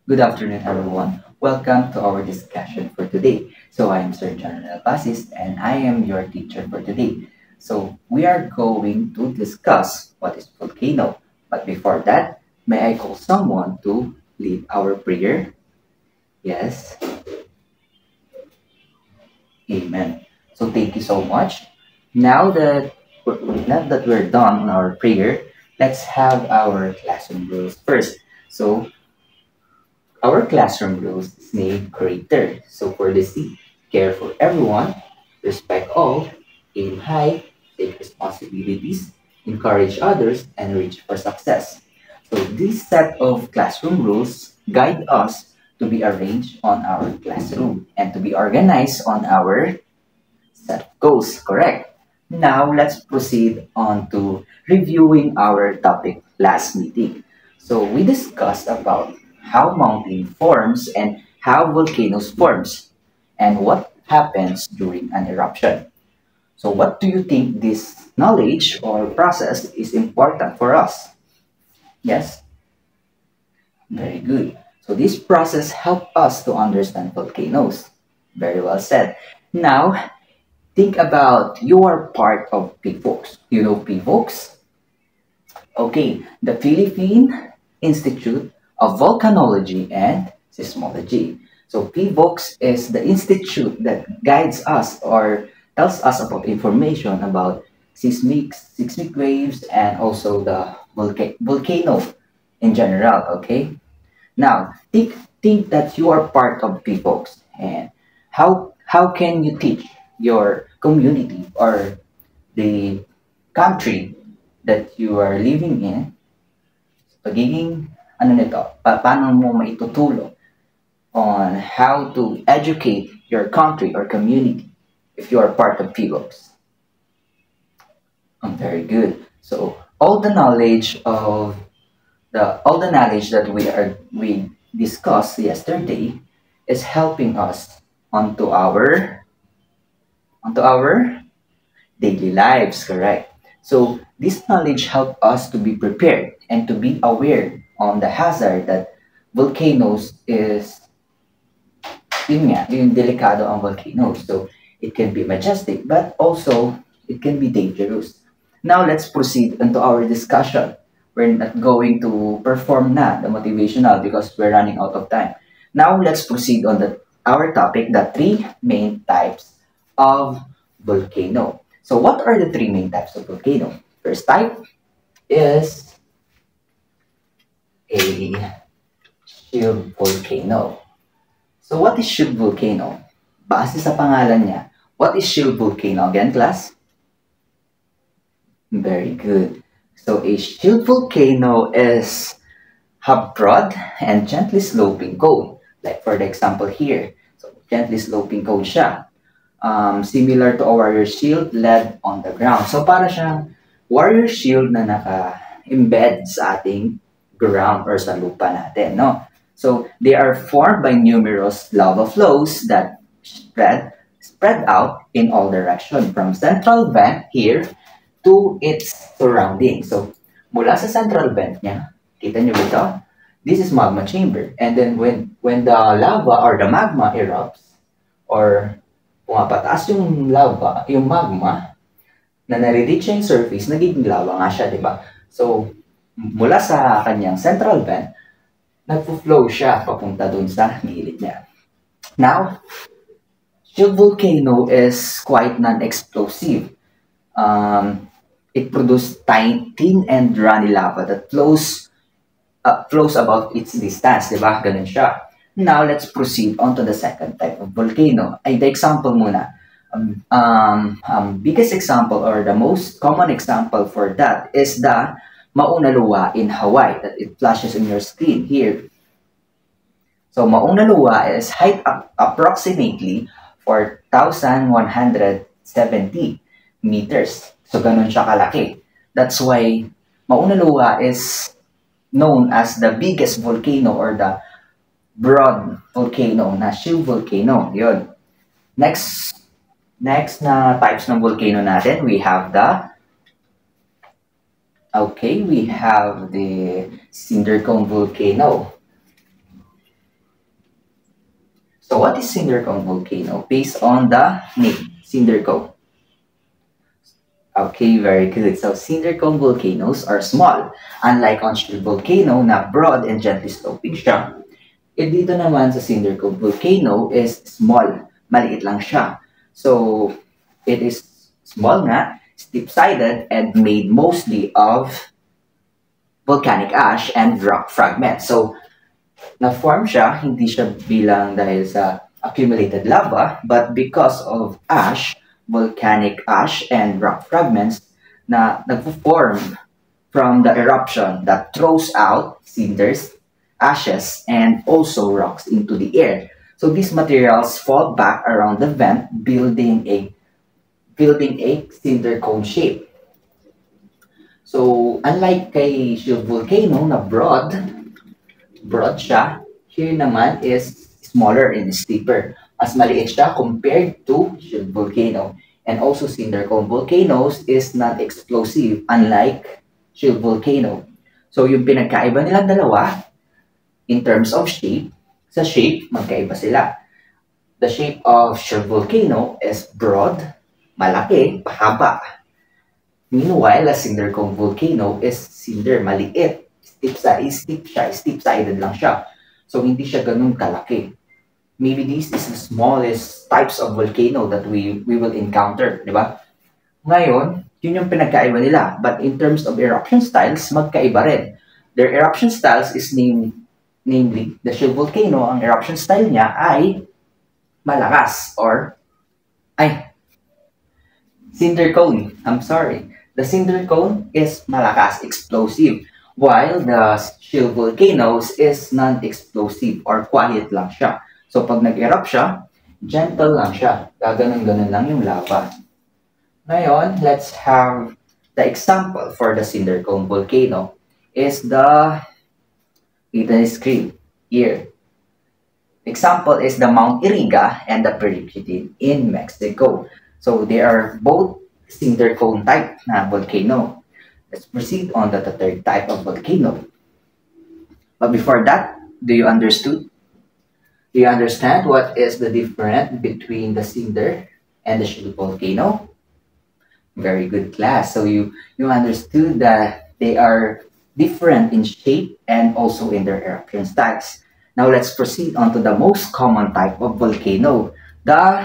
Good afternoon, everyone. Welcome to our discussion for today. I'm Sir John Basis, and I am your teacher for today. We are going to discuss what is volcano. But before that, may I call someone to lead our prayer? Yes, Amen. Thank you so much. Now that we're done on our prayer, let's have our classroom rules first. So our classroom rules is named Creator. For the C, care for everyone, respect all, aim high, take responsibilities, encourage others, and reach for success. This set of classroom rules guide us to be arranged on our classroom and to be organized on our set of goals, correct? Now let's proceed on to reviewing our topic last meeting. We discussed about how mountain forms and how volcanoes forms and what happens during an eruption. What do you think this knowledge or process is important for us? Yes, very good. This process helps us to understand volcanoes. Very well said. Now, think about your part of PFOX. You know PFOX? Okay, the Philippine Institute of Volcanology and Seismology. PVOX is the institute that guides us or tells us about information about seismic waves and also the volcano in general. Okay, now think that you are part of PVOX and how can you teach your community or the country that you are living in, pagiging, ano nito, paano mo maitutulong on how to educate your country or community if you are part of PILOX. Very good. All the knowledge of all the knowledge that we discussed yesterday is helping us onto our daily lives, correct? This knowledge help us to be prepared and to be aware on the hazard that volcanoes is, yun nga, yung delikado ang volcanoes. It can be majestic, but also it can be dangerous. Now, let's proceed into our discussion. We're not going to perform na the motivational because we're running out of time. Now, let's proceed on our topic, the three main types of volcano. What are the three main types of volcano? First type is a shield volcano. What is shield volcano? Base sa pangalan niya, what is shield volcano again, class? Very good. A shield volcano is a broad and gently sloping cone. Like for the example here. Gently sloping cone siya. Similar to a warrior shield led on the ground. Para siyang warrior shield na naka-embed sa ating ground or sa lupa natin, no? They are formed by numerous lava flows that spread out in all directions from central vent here to its surrounding. Mula sa central vent niya, kita niyo ba ito? This is magma chamber. And then when the lava or the magma erupts or pumapataas yung lava, yung magma, na nare-reach yung surface, nagiging lava nga siya, di ba? Mula sa kanyang central vent, nagpo-flow siya papunta dun sa gilid niya. Now, shield volcano is quite non-explosive. It produces thin and runny lava that flows about its distance, di ba? Ganun siya. Now, let's proceed on to the second type of volcano. The example muna. Biggest example or the most common example for that is the Mauna Loa in Hawaii that it flashes in your screen here. Mauna Loa is height approximately 4,170 meters. Ganun siya kalaki. That's why Mauna Loa is known as the biggest volcano or the broad volcano na shield volcano. Yun. Next na types ng volcano natin, we have the cinder cone volcano. So what is cinder cone volcano? Based on the name, cinder cone. Okay, very good. So cinder cone volcanoes are small. Unlike on-sheet volcano na broad and gently sloping siya, dito naman sa cinder cone volcano is small. Maliit lang siya. So it is small nga, steep-sided, and made mostly of volcanic ash and rock fragments. So na-form siya, hindi siya bilang dahil sa accumulated lava, but because of ash, volcanic ash and rock fragments na nagpo-form from the eruption that throws out cinders, ashes, and also rocks into the air. So these materials fall back around the vent, building a cinder cone shape. So unlike kay shield volcano na broad siya. Here naman is smaller and steeper. Mas maliit siya compared to shield volcano. And also cinder cone volcanoes is non-explosive unlike shield volcano. So yung pinagkaiba nilang dalawa in terms of shape, sa shape, magkaiba sila. The shape of shield volcano is broad, malaki, pahaba. Meanwhile, a cinder cone volcano is cinder, maliit, steep-sided lang siya. So, hindi siya ganun kalaki. Maybe this is the smallest types of volcano that we will encounter, di ba? Ngayon, yun yung pinagkaiba nila. But in terms of eruption styles, magkaiba rin. Their eruption styles is namely, the shield volcano, ang eruption style niya ay malakas cinder cone. I'm sorry. The cinder cone is malakas, explosive. While the shield volcanoes is non-explosive or quiet lang siya. So pag nag-erupt siya, gentle lang siya. Gaganon-ganon lang yung lava. Ngayon, let's have the example for the cinder cone volcano is the screen here. Example is the Mount Iriga and the Periquitid in Mexico. So they are both cinder cone type na volcano. Let's proceed on to the third type of volcano. But before that, do you understand what is the difference between the cinder and the shield volcano? Very good class. So you understood that they are different in shape and also in their eruption styles. Now let's proceed on to the most common type of volcano, the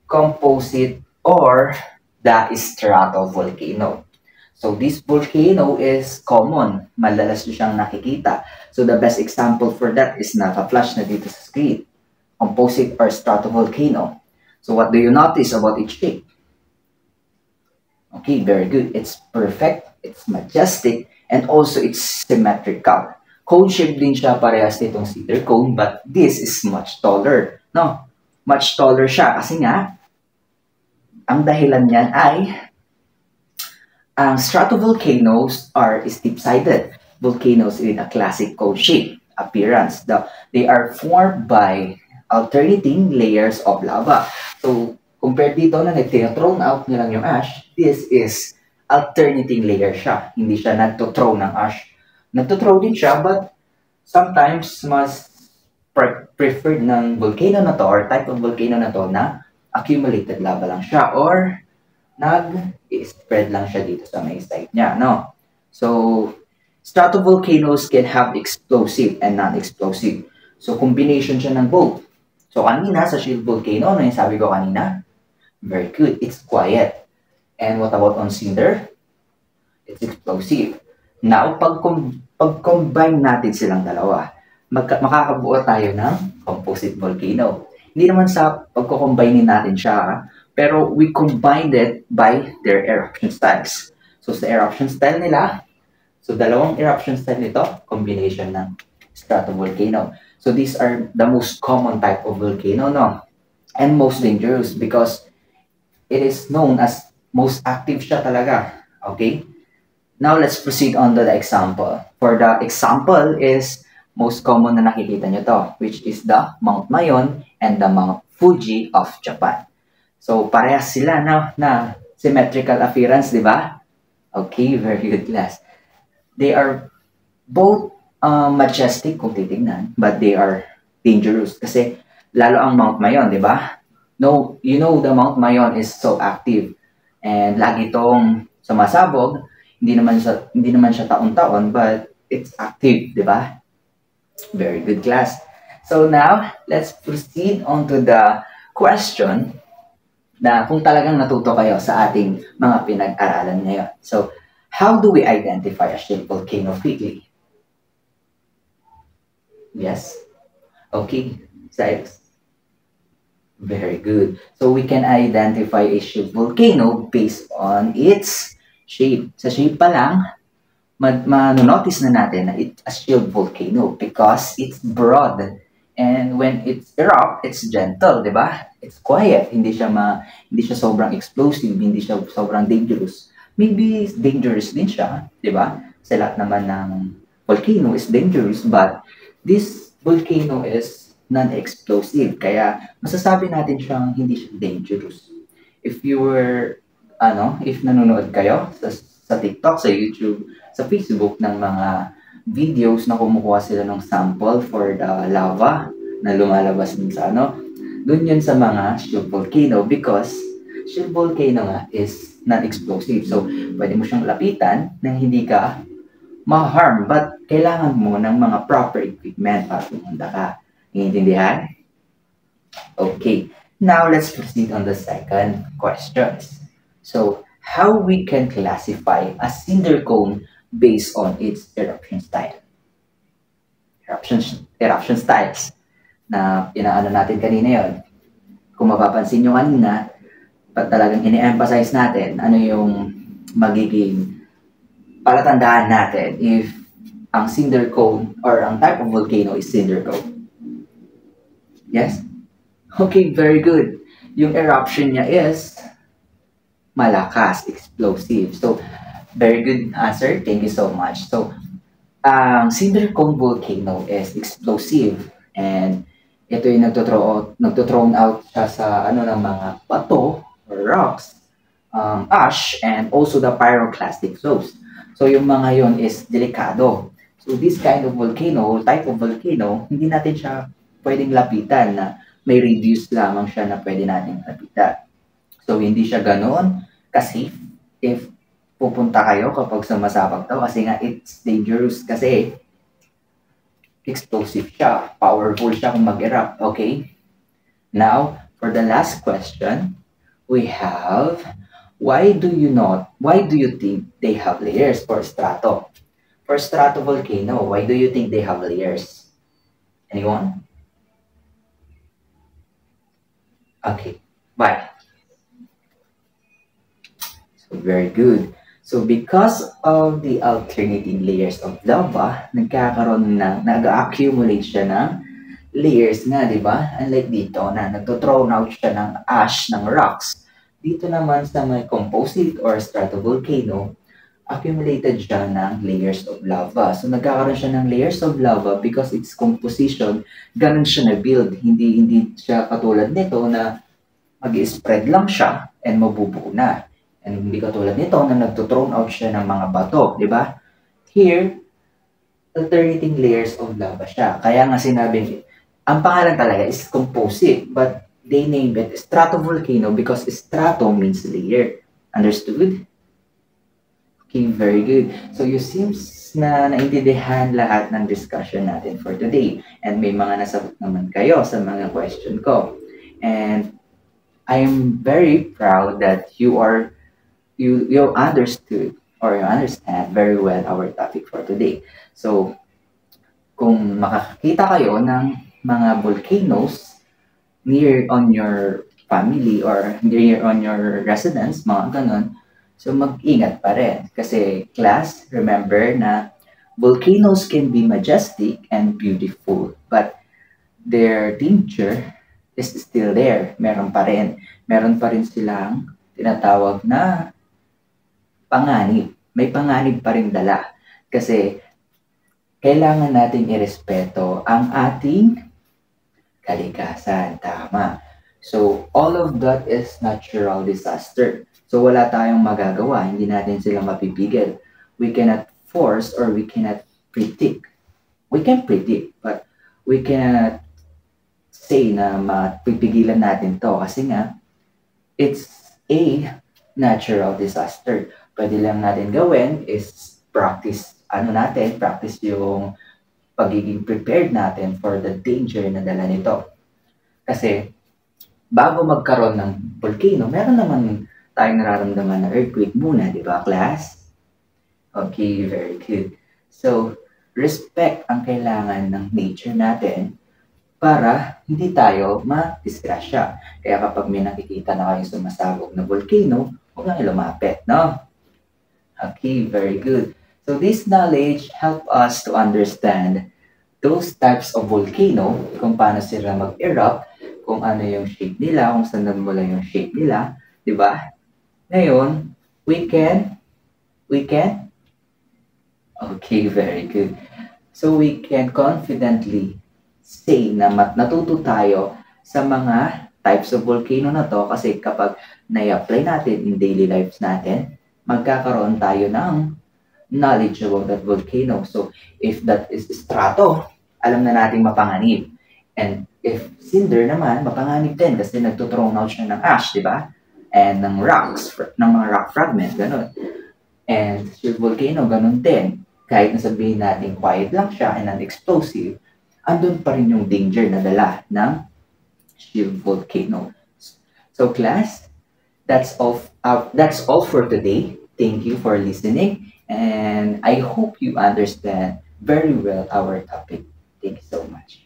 composite or the stratovolcano. So this volcano is common. Madalas nyo siyang nakikita. So the best example for that is naka-flash na dito sa screen. Composite or stratovolcano. So what do you notice about its shape? Okay, very good. It's perfect, it's majestic, and also it's symmetrical. Cone shape din siya parehas nitong cinder cone, but this is much taller. No, much taller siya kasi nga, ang dahilan niyan ay stratovolcanoes are steep-sided volcanoes in a classic cone shape appearance. They are formed by alternating layers of lava. So, compared dito na nag-thrown out niya lang yung ash, this is alternating layer siya. Hindi siya nagto-throw ng ash. Nagto-throw din siya, but sometimes mas preferred ng volcano na to or type of volcano na to na accumulated lava lang siya or nag-spread lang siya dito sa may side niya, no? So, stratovolcanoes can have explosive and non-explosive. So, combination siya ng both. So, kanina sa shield volcano, ano yung sabi ko kanina? Very good. It's quiet. And what about on cinder? It's explosive. Now, pag-combine natin silang dalawa, makakabuo tayo ng composite volcano. Hindi naman sa pagko-combine natin siya, pero we combined it by their eruption styles. So, sa eruption style nila, so dalawang eruption style nito, combination ng stratovolcano. So, these are the most common type of volcano, no? And most dangerous because it is known as most active siya talaga. Okay? Now, let's proceed on to the example. For the example is most common na nakikita nyo to, which is the Mount Mayon and the Mount Fuji of Japan. So, parehas sila na symmetrical appearance, di ba? Okay, very good class. They are both majestic kung titignan, but they are dangerous. Kasi lalo ang Mount Mayon, di ba? No, you know the Mount Mayon is so active and lagi itong sumasabog. Hindi naman siya taon-taon but it's active, di ba? Very good class. So now, let's proceed on to the question na kung talagang natuto kayo sa ating mga pinag-aralan ngayon. So, how do we identify a shield volcano quickly? Yes? Okay. Cyrus. Very good. So, we can identify a shield volcano based on its shape. Sa shape pa lang, manonotice na natin na it's a shield volcano because it's broad. And when it's erupt, it's gentle, di ba? It's quiet. Hindi siya sobrang explosive, hindi siya sobrang dangerous. Maybe dangerous din siya, di ba? Sa lahat naman ng volcano is dangerous, but this volcano is non-explosive. Kaya masasabi natin siyang hindi siya dangerous. If you were, if nanonood kayo sa TikTok, sa YouTube, sa Facebook ng mga videos na kumukuha sila ng sample for the lava na lumalabas dun sa dun yun sa mga shield volcano because shield volcano nga is non-explosive. So, pwede mo siyang lapitan nang hindi ka ma-harm but kailangan mo ng mga proper equipment para pumunta ka. Iintindihan? Okay. Now, let's proceed on the second question. So, how we can classify a cinder cone based on its eruption style. Eruption styles na inaano natin kanina yon. Kung mapapansin nyo kanina, talagang ini-emphasize natin ano yung magiging palatandaan natin if ang cinder cone or ang type of volcano is cinder cone. Yes? Okay, very good. Yung eruption niya is malakas, explosive. So, very good answer. Thank you so much. So, cinder cone volcano is explosive and ito yung nagto-thrown out siya sa ng mga bato or rocks, ash, and also the pyroclastic flows. So, yung mga yon is delikado. So, this kind of volcano, type of volcano, hindi natin siya pwedeng lapitan na may radius lamang siya na pwede natin lapitan. So, hindi siya ganoon kasi if pupunta kayo kapag sumasabog daw kasi nga it's dangerous kasi explosive siya, powerful siya kung mag-erupt, okay? Now, for the last question, we have, why do you think they have layers for strato? For stratovolcano, why do you think they have layers? Anyone? Okay, bye. So, very good. So, because of the alternating layers of lava, nag-accumulate siya ng layers nga, di ba? Unlike dito na nagto-thrown out siya ng ash, ng rocks. Dito naman sa may composite or stratovolcano, accumulated siya ng layers of lava. So, nagkakaroon siya ng layers of lava because its composition, ganun siya na-build. Hindi siya katulad nito na mag-spread lang siya and mabubuo na. And hindi katulad nito na nagto-thrown out siya ng mga bato, di ba? Here, alternating layers of lava siya. Kaya nga sinabing, ang pangalan talaga is composite, but they named it stratovolcano because strato means layer. Understood? Okay, very good. So you seems na naintindihan lahat ng discussion natin for today. And may mga nasagot naman kayo sa mga question ko. And I am very proud that you understood or you understand very well our topic for today. So, kung makakita kayo ng mga volcanoes near on your family or near on your residence, mga ganun, so mag-ingat pa rin. Kasi class, remember na volcanoes can be majestic and beautiful, but their danger is still there. Meron pa rin. Meron pa rin silang tinatawag na panganib. May panganib pa rin dala. Kasi kailangan nating irespeto ang ating kalikasan. Tama. So, all of that is natural disaster. So, wala tayong magagawa. Hindi natin sila mapipigil. We cannot force or we cannot predict. We can predict, but we cannot say na mapipigilan natin to kasi nga it's a natural disaster. Pwede lang natin gawin is practice yung pagiging prepared natin for the danger na dala nito. Kasi bago magkaroon ng volcano, meron naman tayong nararamdaman na earthquake muna, di ba, class? Okay, very good. So, respect ang kailangan ng nature natin para hindi tayo ma-disgrasya. Kaya kapag may nakikita na kayong sumasabog na volcano, huwag na lumapit, no? Okay, very good. So this knowledge help us to understand those types of volcano, kung paano sila mag-erupt, kung ano yung shape nila, kung saan nagmula yung shape nila, di ba? Ngayon, we can, we can, okay, very good. So we can confidently say na natuto tayo sa mga types of volcano na to kasi kapag na-apply natin in daily lives natin, magkakaroon tayo ng knowledge about that volcano. So, if that is strato, alam na nating mapanganib. And if cinder naman, mapanganib din kasi nagtutrong out siya ng ash, di ba? And ng rocks, ng mga rock fragments, ganun. And shield volcano, ganun din. Kahit nasabihin natin quiet lang siya and non-explosive, andun pa rin yung danger na dala ng shield volcano. So class, that's all for today. Thank you for listening, and I hope you understand very well our topic. Thank you so much.